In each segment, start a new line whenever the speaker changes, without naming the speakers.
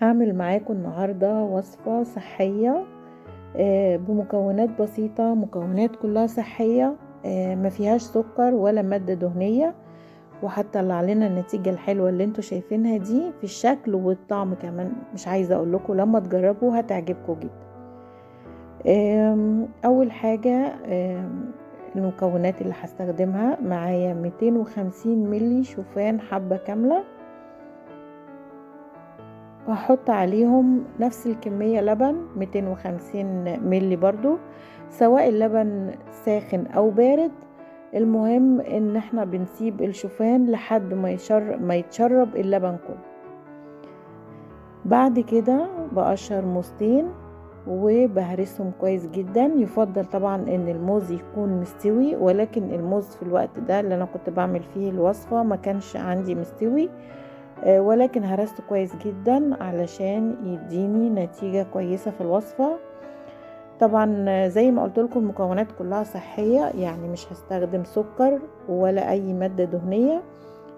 هعمل معاكم النهاردة وصفة صحية بمكونات بسيطة، مكونات كلها صحية، ما فيهاش سكر ولا مادة دهنية، وهتطلع لنا النتيجة الحلوة اللي انتوا شايفينها دي في الشكل والطعم كمان. مش عايزة اقول لكم لما تجربوا هتعجبكم جدا. اول حاجة المكونات اللي هستخدمها معايا 250 ملي شوفان حبة كاملة، وهحط عليهم نفس الكمية لبن 250 ملي برضو، سواء اللبن ساخن او بارد. المهم ان احنا بنسيب الشوفان لحد ما يتشرب اللبن كله. بعد كده بقشر موزتين وبهرسهم كويس جدا. يفضل طبعا ان الموز يكون مستوي، ولكن الموز في الوقت ده اللي انا كنت بعمل فيه الوصفة ما كانش عندي مستوي، ولكن هرسته كويس جدا علشان يديني نتيجة كويسة في الوصفة. طبعا زي ما قلت لكم المكونات كلها صحية، يعني مش هستخدم سكر ولا اي مادة دهنية.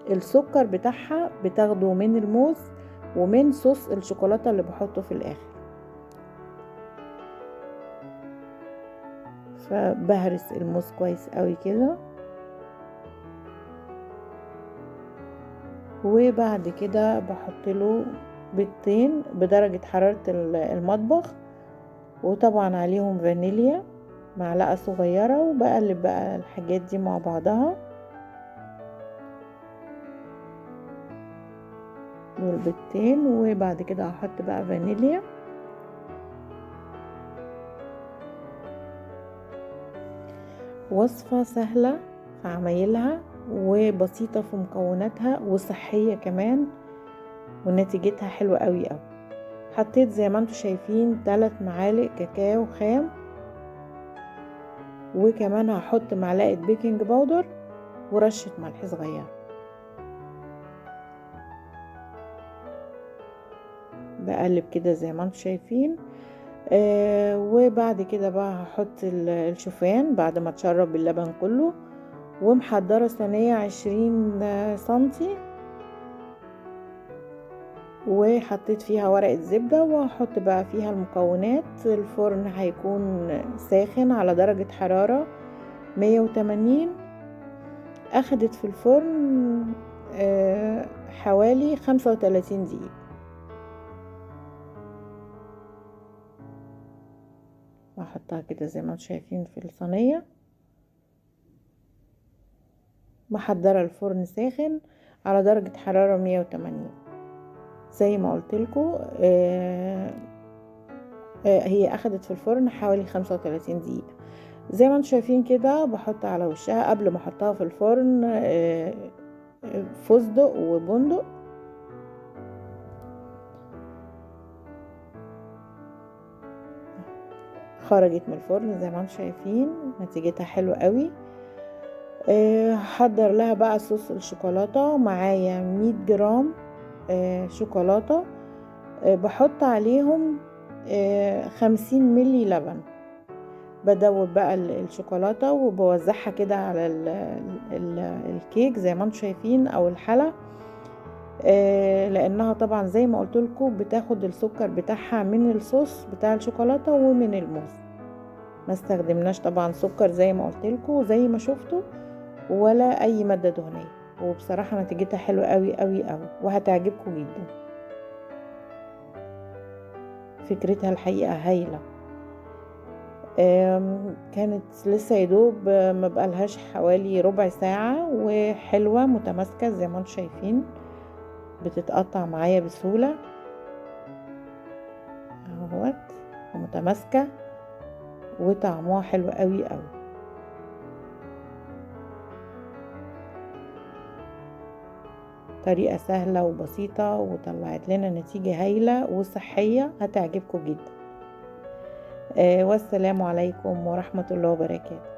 السكر بتاعها بتاخده من الموز ومن صوص الشوكولاتة اللي بحطه في الاخر. فبهرس الموز كويس قوي كده، وبعد كده بحط له بيضتين بدرجة حرارة المطبخ، وطبعا عليهم فانيليا معلقة صغيرة، وبقلب بقى الحاجات دي مع بعضها. دول بيضتين، وبعد كده هحط بقى فانيليا. وصفة سهلة في عمايلها وبسيطة في مكوناتها وصحية كمان، ونتيجتها حلوة قوي قوي. حطيت زي ما انتوا شايفين 3 معالق كاكاو خام، وكمان هحط معلقة بيكنج باودر ورشة ملح صغيرة. بقلب كده زي ما انتوا شايفين. وبعد كده بقى هحط الشوفان بعد ما تشرب اللبن كله، ومحضرة صينية 20 سنتي، وحطيت فيها ورقة زبدة، وهحط بقى فيها المكونات. الفرن هيكون ساخن على درجة حرارة 180. اخدت في الفرن حوالي 35 دقيقة. هحطها كده زي ما انتم شايفين في الصينية. محضرة الفرن ساخن على درجة حرارة 180 زي ما قلت لكم. هي اخدت في الفرن حوالي 35 دقيقة زي ما انتم شايفين كده. بحط على وشها قبل ما احطها في الفرن فستق وبندق. خرجت من الفرن زي ما انتم شايفين، نتيجتها حلوة قوي. هحضر لها بقى صوص الشوكولاتة. معايا 100 جرام شوكولاتة، بحط عليهم 50 ملي لبن. بدوب بقى الشوكولاتة وبوزعها كده على الكيك زي ما انتم شايفين او الحلى، لانها طبعا زي ما قلت لكم بتاخد السكر بتاعها من الصوص بتاع الشوكولاتة ومن الموز. ما استخدمناش طبعا سكر زي ما قلت لكم زي ما شفتوا، ولا اي مادة دهنية. وبصراحة نتيجتها حلوة قوي قوي قوي، وهتعجبكم جدا. فكرتها الحقيقة هايلة. كانت لسه يدوب ما بقالهاش حوالي ربع ساعة، وحلوة متماسكة زي ما انتم شايفين. بتتقطع معايا بسهولة اهوت، ومتماسكة، وطعمها حلو قوي قوي. طريقة سهلة وبسيطة، وطلعت لنا نتيجة هايلة وصحية هتعجبكم جدا. والسلام عليكم ورحمة الله وبركاته.